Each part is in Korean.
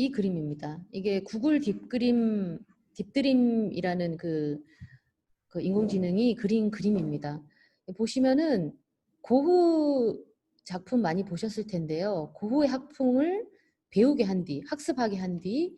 이 그림입니다. 이게 구글 딥드림이라는 그 인공지능이 그린 그림입니다. 보시면은 고흐 작품 많이 보셨을 텐데요. 고흐의 학풍을 배우게 한 뒤, 학습하게 한 뒤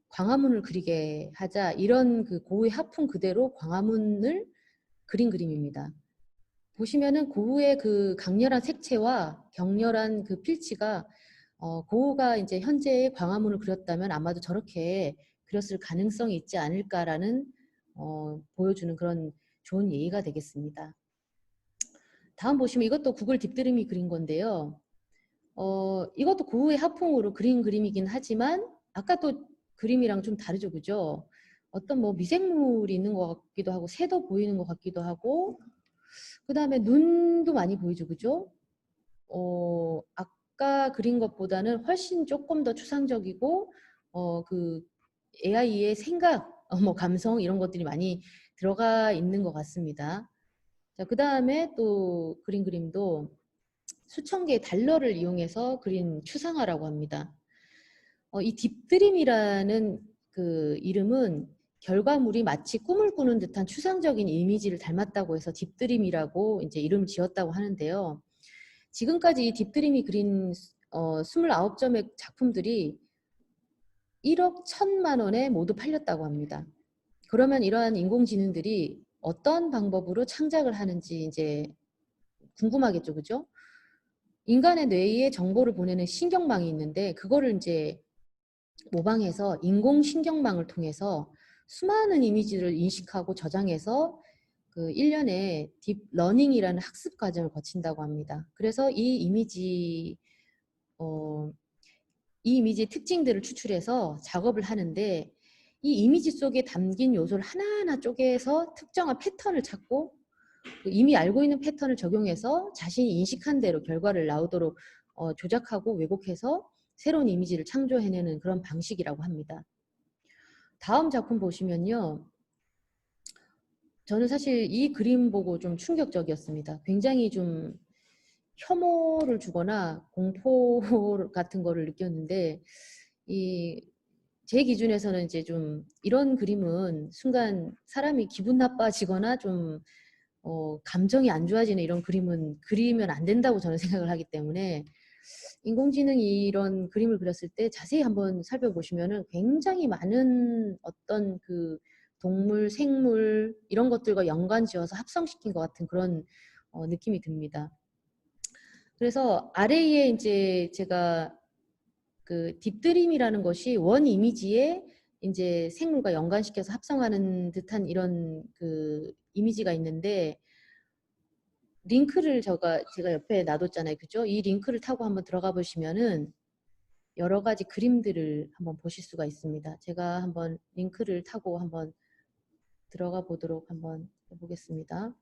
광화문을 그리게 하자, 이런 그 고흐의 학풍 그대로 광화문을 그린 그림입니다. 보시면은 고흐의 그 강렬한 색채와 격렬한 그 필치가 고흐가 이제 현재의 광화문을 그렸다면 아마도 저렇게 그렸을 가능성이 있지 않을까라는 보여주는 그런 좋은 예의가 되겠습니다. 다음 보시면 이것도 구글 딥드림이 그린 건데요. 이것도 고흐의 하풍으로 그린 그림이긴 하지만 아까 또 그림이랑 좀 다르죠, 그죠? 어떤 뭐 미생물이 있는 것 같기도 하고 새도 보이는 것 같기도 하고, 그 다음에 눈도 많이 보이죠, 그죠? 아까 그린 것보다는 훨씬 조금 더 추상적이고 그 AI의 생각, 뭐 감성 이런 것들이 많이 들어가 있는 것 같습니다. 자, 그 다음에 또 그린 그림도 수천 개의 달러를 이용해서 그린 추상화라고 합니다. 이 딥드림이라는 그 이름은 결과물이 마치 꿈을 꾸는 듯한 추상적인 이미지를 닮았다고 해서 딥드림이라고 이제 이름을 지었다고 하는데요. 지금까지 이 딥드림이 그린 29점의 작품들이 1억 1천만 원에 모두 팔렸다고 합니다. 그러면 이러한 인공지능들이 어떤 방법으로 창작을 하는지 이제 궁금하겠죠, 그죠? 인간의 뇌에 정보를 보내는 신경망이 있는데 그거를 이제 모방해서 인공신경망을 통해서 수많은 이미지를 인식하고 저장해서 그 1년에 딥러닝이라는 학습 과정을 거친다고 합니다. 그래서 이 이미지의 특징들을 추출해서 작업을 하는데 이 이미지 속에 담긴 요소를 하나하나 쪼개서 특정한 패턴을 찾고 이미 알고 있는 패턴을 적용해서 자신이 인식한 대로 결과를 나오도록 조작하고 왜곡해서 새로운 이미지를 창조해내는 그런 방식이라고 합니다. 다음 작품 보시면요. 저는 사실 이 그림 보고 좀 충격적이었습니다. 굉장히 좀 혐오를 주거나 공포 같은 거를 느꼈는데 제 기준에서는 이제 좀 이런 그림은 순간 사람이 기분 나빠지거나 좀 감정이 안 좋아지는 이런 그림은 그리면 안 된다고 저는 생각을 하기 때문에 인공지능이 이런 그림을 그렸을 때 자세히 한번 살펴보시면은 굉장히 많은 어떤 그 동물, 생물 이런 것들과 연관지어서 합성시킨 것 같은 그런 느낌이 듭니다. 그래서 아래에 이제 제가 그 딥드림이라는 것이 원 이미지에 이제 생물과 연관시켜서 합성하는 듯한 이런 그 이미지가 있는데 링크를 제가 옆에 놔뒀잖아요. 그죠? 이 링크를 타고 한번 들어가 보시면은 여러 가지 그림들을 한번 보실 수가 있습니다. 제가 한번 링크를 타고 한번 들어가 보도록 한번 해보겠습니다.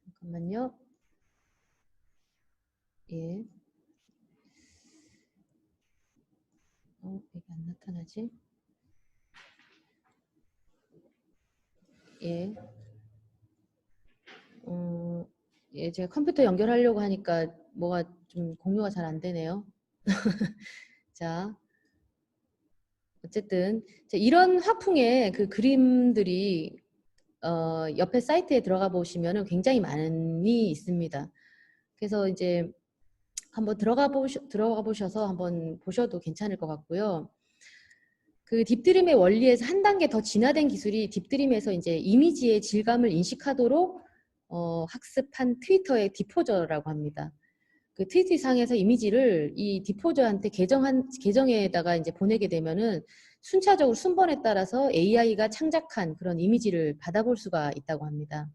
잠깐만요. 예. 여기 안 나타나지? 예. 예, 제가 컴퓨터 연결하려고 하니까 뭐가 좀 공유가 잘 안 되네요. 자, 어쨌든 이런 화풍의 그 그림들이 옆에 사이트에 들어가 보시면은 굉장히 많이 있습니다. 그래서 이제 한번 들어가 보셔서 한번 보셔도 괜찮을 것 같고요. 그 딥드림의 원리에서 한 단계 더 진화된 기술이 딥드림에서 이제 이미지의 질감을 인식하도록 학습한 트위터의 디포저라고 합니다. 그 트위터상에서 이미지를 이 디포저한테 계정에다가 이제 보내게 되면은 순차적으로 순번에 따라서 AI가 창작한 그런 이미지를 받아볼 수가 있다고 합니다.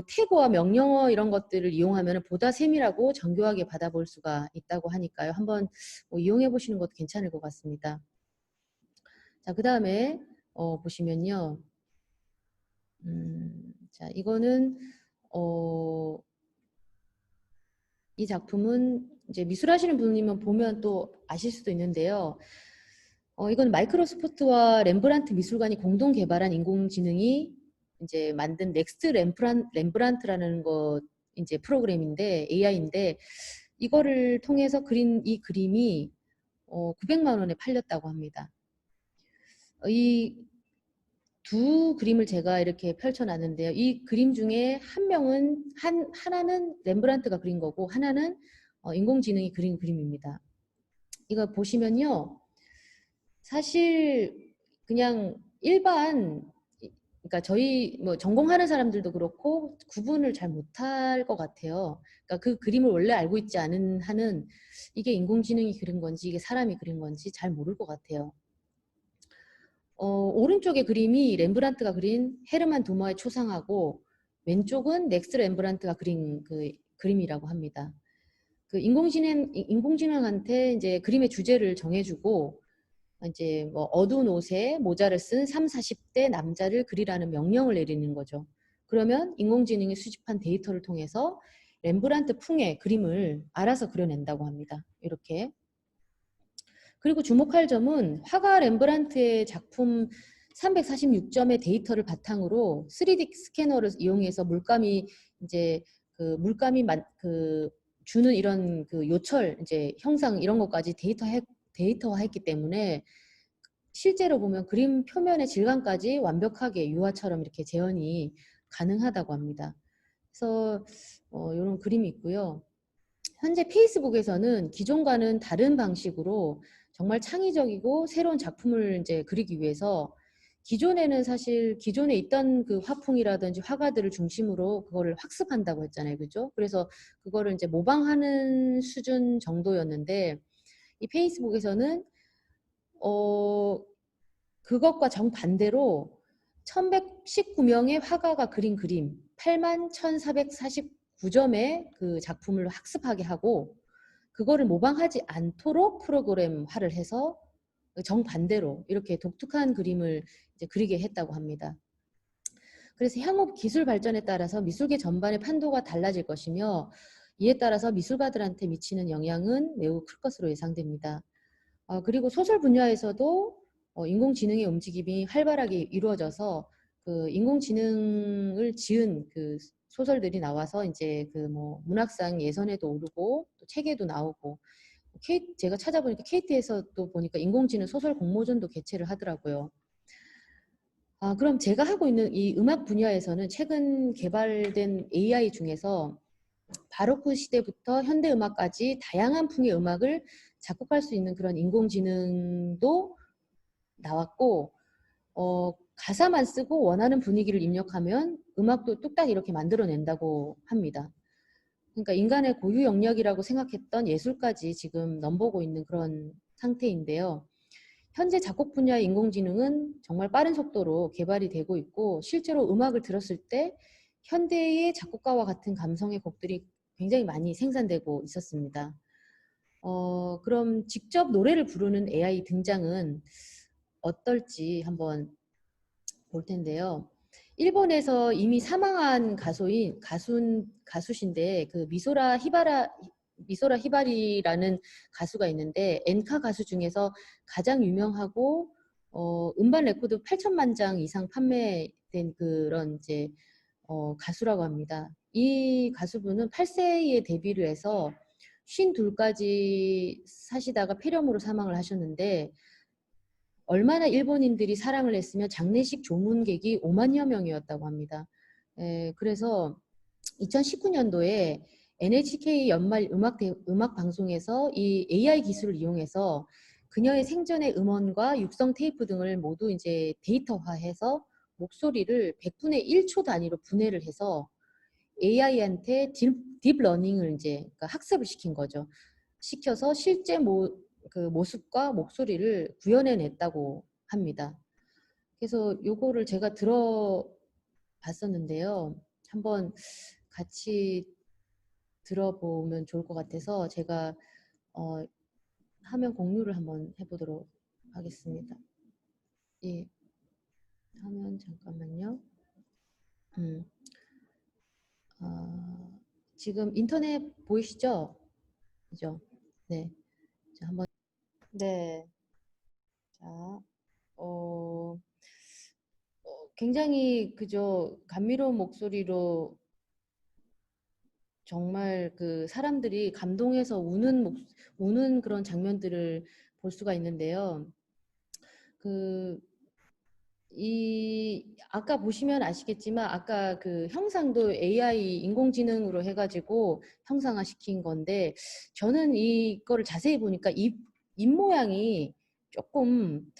태그와 명령어 이런 것들을 이용하면 보다 세밀하고 정교하게 받아볼 수가 있다고 하니까요. 한번 이용해 보시는 것도 괜찮을 것 같습니다. 자, 그 다음에 보시면요. 자, 이거는 이 작품은 이제 미술하시는 분이면 보면 또 아실 수도 있는데요. 이건 마이크로소프트와 렘브란트 미술관이 공동 개발한 인공지능이 이제 만든 넥스트 렘브란트라는 거 이제 프로그램인데 AI인데 이거를 통해서 그린 이 그림이 900만 원에 팔렸다고 합니다. 이 두 그림을 제가 이렇게 펼쳐놨는데요. 이 그림 중에 하나는 렘브란트가 그린 거고 하나는 인공지능이 그린 그림입니다. 이거 보시면요. 사실 그냥 그러니까 저희 뭐 전공하는 사람들도 그렇고 구분을 잘 못할 것 같아요. 그러니까 그 그림을 원래 알고 있지 않은 한은 이게 인공지능이 그린 건지 이게 사람이 그린 건지 잘 모를 것 같아요. 오른쪽의 그림이 렘브란트가 그린 헤르만 도마의 초상하고 왼쪽은 넥스 렘브란트가 그린 그 그림이라고 합니다. 그 인공지능한테 이제 그림의 주제를 정해주고 이제 뭐 어두운 옷에 모자를 쓴 3, 40대 남자를 그리라는 명령을 내리는 거죠. 그러면 인공지능이 수집한 데이터를 통해서 렘브란트 풍의 그림을 알아서 그려낸다고 합니다. 이렇게. 그리고 주목할 점은 화가 렘브란트의 작품 346점의 데이터를 바탕으로 3D 스캐너를 이용해서 물감이 이제 그 물감이 주는 이런 그 요철 이제 형상 이런 것까지 데이터화했기 때문에 실제로 보면 그림 표면의 질감까지 완벽하게 유화처럼 이렇게 재현이 가능하다고 합니다. 그래서 이런 그림이 있고요. 현재 페이스북에서는 기존과는 다른 방식으로 정말 창의적이고 새로운 작품을 이제 그리기 위해서 기존에는 사실 기존에 있던 그 화풍이라든지 화가들을 중심으로 그거를 학습한다고 했잖아요. 그죠? 그래서 그거를 이제 모방하는 수준 정도였는데 이 페이스북에서는 그것과 정반대로 1119명의 화가가 그린 그림 81,449점의 그 작품을 학습하게 하고 그거를 모방하지 않도록 프로그램화를 해서 정반대로 이렇게 독특한 그림을 이제 그리게 했다고 합니다. 그래서 향후 기술 발전에 따라서 미술계 전반의 판도가 달라질 것이며 이에 따라서 미술가들한테 미치는 영향은 매우 클 것으로 예상됩니다. 그리고 소설 분야에서도 인공지능의 움직임이 활발하게 이루어져서 그 인공지능을 지은 그 소설들이 나와서 이제 그 뭐 문학상 예선에도 오르고 또 책에도 나오고 제가 찾아보니까 KT에서도 보니까 인공지능 소설 공모전도 개최를 하더라고요. 그럼 제가 하고 있는 이 음악 분야에서는 최근 개발된 AI 중에서 바로크 시대부터 현대 음악까지 다양한 풍의 음악을 작곡할 수 있는 그런 인공지능도 나왔고 가사만 쓰고 원하는 분위기를 입력하면 음악도 뚝딱 이렇게 만들어낸다고 합니다. 그러니까 인간의 고유 영역이라고 생각했던 예술까지 지금 넘보고 있는 그런 상태인데요. 현재 작곡 분야의 인공지능은 정말 빠른 속도로 개발이 되고 있고 실제로 음악을 들었을 때 현대의 작곡가와 같은 감성의 곡들이 굉장히 많이 생산되고 있었습니다. 그럼 직접 노래를 부르는 AI 등장은 어떨지 한번 볼 텐데요. 일본에서 이미 사망한 가수신데 그 미소라 히바리라는 가수가 있는데 엔카 가수 중에서 가장 유명하고 음반 레코드 8천만 장 이상 판매된 그런 이제 가수라고 합니다. 이 가수분은 8세에 데뷔를 해서 52까지 사시다가 폐렴으로 사망을 하셨는데 얼마나 일본인들이 사랑을 했으면 장례식 조문객이 5만여 명이었다고 합니다. 그래서 2019년도에 NHK 연말 음악 방송에서 이 AI 기술을 이용해서 그녀의 생전의 음원과 육성 테이프 등을 모두 이제 데이터화해서 목소리를 100분의 1초 단위로 분해를 해서 AI한테 딥러닝을 이제 그러니까 학습을 시킨 거죠. 시켜서 실제 그 모습과 목소리를 구현해냈다고 합니다. 그래서 요거를 제가 들어봤었는데요. 한번 같이 들어보면 좋을 것 같아서 제가 화면 공유를 한번 해보도록 하겠습니다. 예, 화면 잠깐만요. 지금 인터넷 보이시죠? 그죠? 네. 자, 한번 네. 자, 굉장히 그죠 감미로운 목소리로 정말 그 사람들이 감동해서 우는 그런 장면들을 볼 수가 있는데요. 그 아까 보시면 아시겠지만 아까 그 형상도 AI 인공지능으로 해가지고 형상화 시킨 건데 저는 이거를 자세히 보니까 입 모양이 조금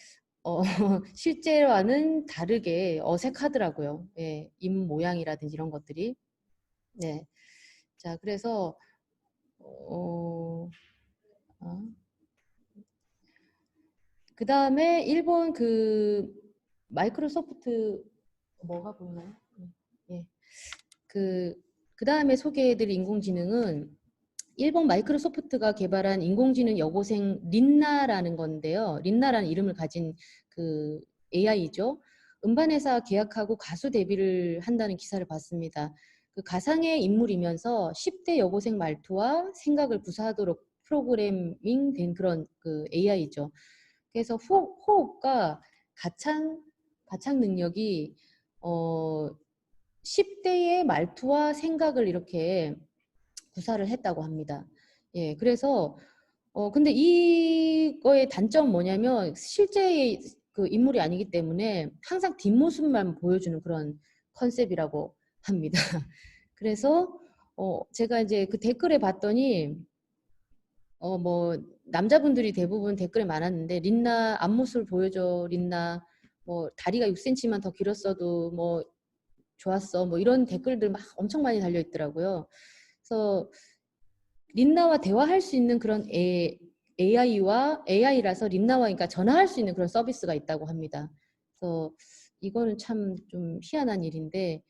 실제와는 다르게 어색하더라고요. 예, 입 모양이라든지 이런 것들이. 네. 자, 그래서 어, 그 다음에 일본 그 마이크로소프트 뭐가 보이나요? 예. 그 다음에 소개해드릴 인공지능은 일본 마이크로소프트가 개발한 인공지능 여고생 린나라는 건데요. 린나라는 이름을 가진 그 AI죠. 음반회사 계약하고 가수 데뷔를 한다는 기사를 봤습니다. 그 가상의 인물이면서 10대 여고생 말투와 생각을 구사하도록 프로그래밍 된 그런 그 AI죠. 그래서 호흡과 가창 능력이 10대의 말투와 생각을 이렇게 구사를 했다고 합니다. 예, 그래서 근데 이거의 단점은 뭐냐면 실제의 그 인물이 아니기 때문에 항상 뒷모습만 보여주는 그런 컨셉이라고 합니다. 그래서 제가 이제 그 댓글에 봤더니 뭐 남자분들이 대부분 댓글에 많았는데 린나 앞모습을 보여줘 린나 뭐 다리가 6cm만 더 길었어도 뭐 좋았어 뭐 이런 댓글들 막 엄청 많이 달려 있더라고요. 그래서 린나와 대화할 수 있는 그런 AI라서 린나와 그러니까 전화할 수 있는 그런 서비스가 있다고 합니다. 그래서 이거는 참 좀 희한한 일인데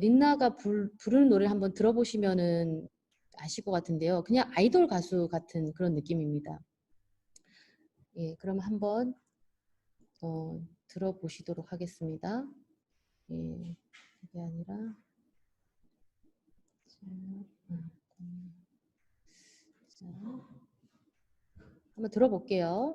린나가 부르는 노래를 한번 들어보시면은 아실 것 같은데요. 그냥 아이돌 가수 같은 그런 느낌입니다. 예, 그럼 한번 들어보시도록 하겠습니다. 예, 그게 아니라 자, 한번 들어볼게요.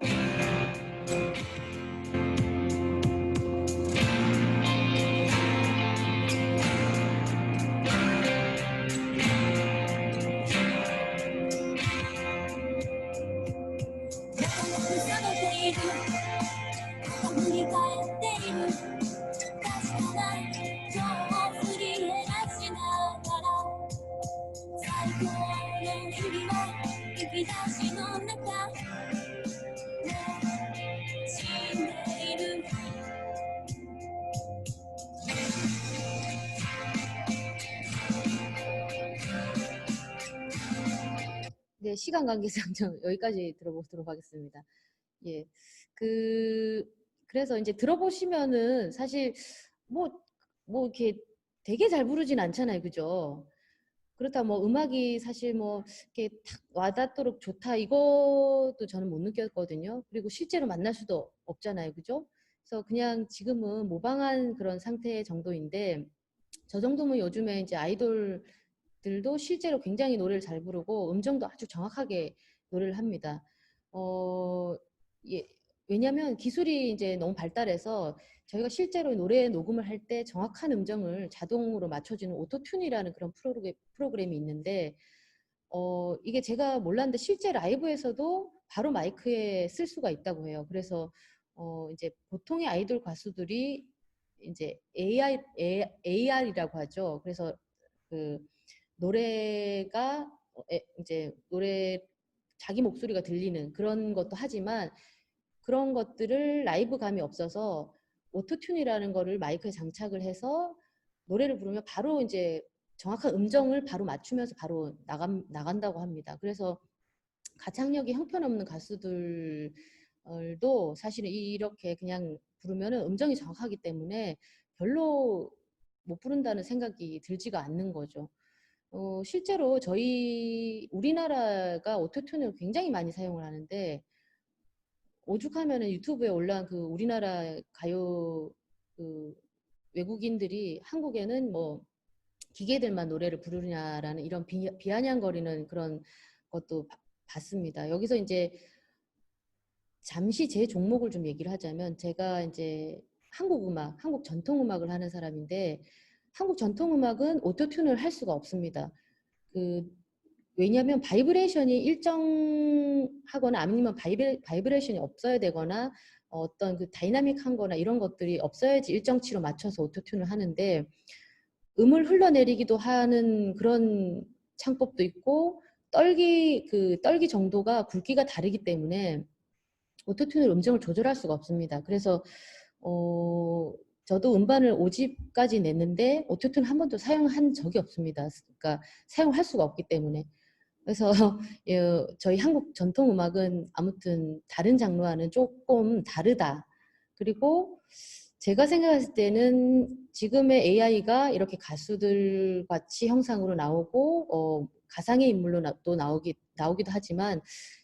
네, 시간 관계상 좀 여기까지 들어보도록 하겠습니다. 예, 그래서 이제 들어보시면은 사실 뭐 이렇게 되게 잘 부르진 않잖아요, 그죠? 그렇다 뭐 음악이 사실 뭐 이렇게 탁 와닿도록 좋다 이것도 저는 못 느꼈거든요. 그리고 실제로 만날 수도 없잖아요, 그죠? 그래서 그냥 지금은 모방한 그런 상태 정도인데 저 정도면 요즘에 이제 아이돌들도 실제로 굉장히 노래를 잘 부르고 음정도 아주 정확하게 노래를 합니다. 어, 예, 왜냐하면 기술이 이제 너무 발달해서 저희가 실제로 노래 녹음을 할 때 정확한 음정을 자동으로 맞춰주는 오토튠이라는 그런 프로그램이 있는데 이게 제가 몰랐는데 실제 라이브에서도 바로 마이크에 쓸 수가 있다고 해요. 그래서 이제 보통의 아이돌 가수들이 이제 AR이라고 하죠. 그래서 그 노래가 이제 노래 자기 목소리가 들리는 그런 것도 하지만 그런 것들을 라이브감이 없어서 오토튠이라는 거를 마이크에 장착을 해서 노래를 부르면 바로 이제 정확한 음정을 바로 맞추면서 바로 나간다고 합니다. 그래서 가창력이 형편없는 가수들도 사실은 이렇게 그냥 부르면은 음정이 정확하기 때문에 별로 못 부른다는 생각이 들지가 않는 거죠. 실제로 우리나라가 오토튠을 굉장히 많이 사용을 하는데 오죽하면은 유튜브에 올라온 그 우리나라 가요 그 외국인들이 한국에는 뭐 기계들만 노래를 부르냐라는 이런 비아냥거리는 그런 것도 봤습니다. 여기서 이제 잠시 제 종목을 좀 얘기를 하자면 제가 이제 한국 전통음악을 하는 사람인데 한국 전통음악은 오토튠을 할 수가 없습니다. 그 왜냐하면 바이브레이션이 일정하거나 아니면 바이브레이션이 없어야 되거나 어떤 그 다이나믹한 거나 이런 것들이 없어야지 일정치로 맞춰서 오토튠을 하는데 음을 흘러내리기도 하는 그런 창법도 있고 떨기 정도가 굵기가 다르기 때문에 오토튠으로 음정을 조절할 수가 없습니다. 그래서 저도 음반을 5집까지 냈는데 오토튠 한 번도 사용한 적이 없습니다. 그러니까 사용할 수가 없기 때문에. 그래서 저희 한국 전통 음악은 아무튼 다른 장르와는 조금 다르다. 그리고 제가 생각했을 때는 지금의 AI가 이렇게 가수들 같이 형상으로 나오고 가상의 인물로 또 나오기도 하지만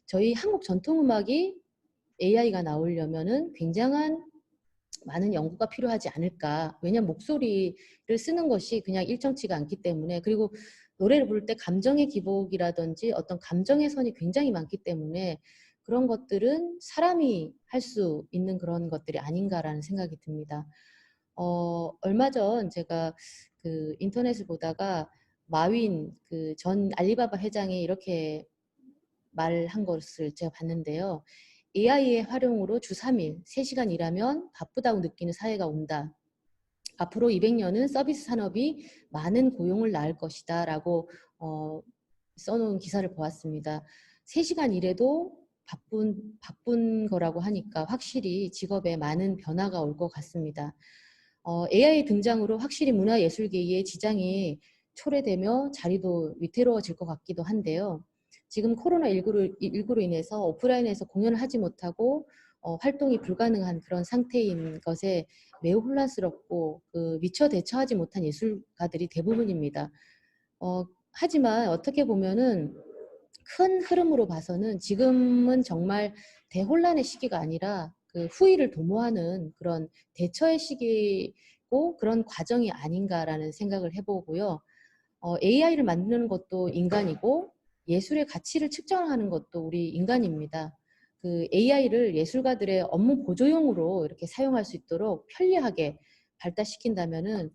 저희 한국 전통 음악이 AI가 나오려면은 굉장한 많은 연구가 필요하지 않을까. 왜냐하면 목소리를 쓰는 것이 그냥 일정치가 않기 때문에 그리고 노래를 부를 때 감정의 기복이라든지 어떤 감정의 선이 굉장히 많기 때문에 그런 것들은 사람이 할 수 있는 그런 것들이 아닌가라는 생각이 듭니다. 얼마 전 제가 그 인터넷을 보다가 마윈 그 전 알리바바 회장이 이렇게 말한 것을 제가 봤는데요. AI의 활용으로 주 3일, 3시간 일하면 바쁘다고 느끼는 사회가 온다. 앞으로 200년은 서비스 산업이 많은 고용을 낳을 것이다 라고 써놓은 기사를 보았습니다. 3시간 일해도 바쁜 거라고 하니까 확실히 직업에 많은 변화가 올 것 같습니다. AI 등장으로 확실히 문화예술계의 지장이 초래되며 자리도 위태로워질 것 같기도 한데요. 지금 코로나19로 인해서 오프라인에서 공연을 하지 못하고 활동이 불가능한 그런 상태인 것에 매우 혼란스럽고 미처 대처하지 못한 예술가들이 대부분입니다. 하지만 어떻게 보면은 큰 흐름으로 봐서는 지금은 정말 대혼란의 시기가 아니라 그 후일을 도모하는 그런 대처의 시기고 그런 과정이 아닌가라는 생각을 해보고요. AI를 만드는 것도 인간이고 예술의 가치를 측정하는 것도 우리 인간입니다. 그 AI를 예술가들의 업무 보조용으로 이렇게 사용할 수 있도록 편리하게 발달시킨다면은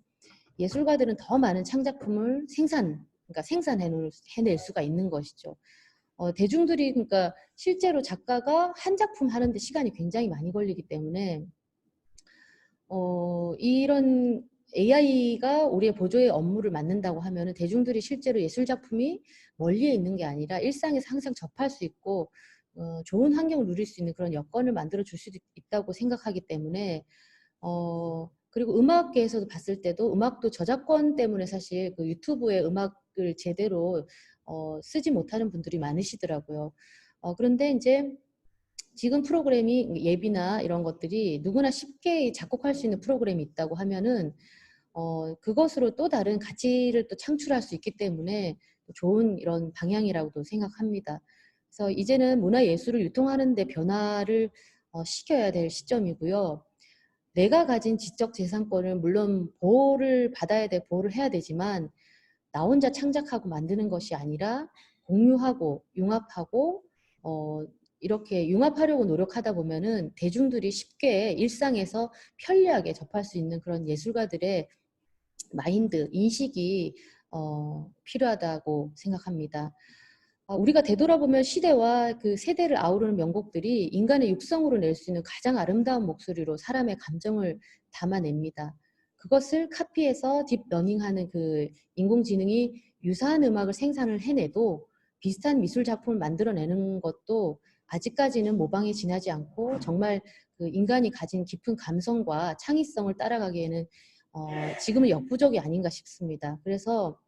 예술가들은 더 많은 창작품을 그러니까 생산해낼 수가 있는 것이죠. 대중들이 그러니까 실제로 작가가 한 작품 하는데 시간이 굉장히 많이 걸리기 때문에 이런 AI가 우리의 보조의 업무를 맡는다고 하면은 대중들이 실제로 예술 작품이 멀리에 있는 게 아니라 일상에서 항상 접할 수 있고 좋은 환경을 누릴 수 있는 그런 여건을 만들어 줄 수도 있다고 생각하기 때문에 그리고 음악계에서도 봤을 때도 음악도 저작권 때문에 사실 그 유튜브에 음악을 제대로 쓰지 못하는 분들이 많으시더라고요. 그런데 이제 지금 프로그램이 예비나 이런 것들이 누구나 쉽게 작곡할 수 있는 프로그램이 있다고 하면은 그것으로 또 다른 가치를 또 창출할 수 있기 때문에 좋은 이런 방향이라고도 생각합니다. 그래서 이제는 문화예술을 유통하는 데 변화를 시켜야 될 시점이고요. 내가 가진 지적재산권을 물론 보호를 해야 되지만 나 혼자 창작하고 만드는 것이 아니라 공유하고 융합하고 이렇게 융합하려고 노력하다 보면은 대중들이 쉽게 일상에서 편리하게 접할 수 있는 그런 예술가들의 마인드, 인식이 필요하다고 생각합니다. 우리가 되돌아보면 시대와 그 세대를 아우르는 명곡들이 인간의 육성으로 낼 수 있는 가장 아름다운 목소리로 사람의 감정을 담아냅니다. 그것을 카피해서 딥러닝하는 그 인공지능이 유사한 음악을 생산을 해내도 비슷한 미술 작품을 만들어내는 것도 아직까지는 모방에 지나지 않고 정말 그 인간이 가진 깊은 감성과 창의성을 따라가기에는 지금은 역부족이 아닌가 싶습니다. 그래서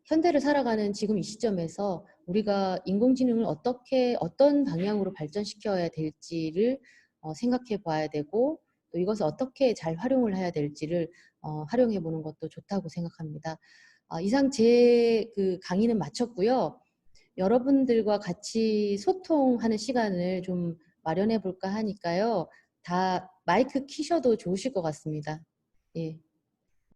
현대를 살아가는 지금 이 시점에서 우리가 인공지능을 어떤 방향으로 발전시켜야 될지를 생각해 봐야 되고 또 이것을 어떻게 잘 활용을 해야 될지를 활용해 보는 것도 좋다고 생각합니다. 이상 제 그 강의는 마쳤고요. 여러분들과 같이 소통하는 시간을 좀 마련해 볼까 하니까요. 다 마이크 키셔도 좋으실 것 같습니다. 예.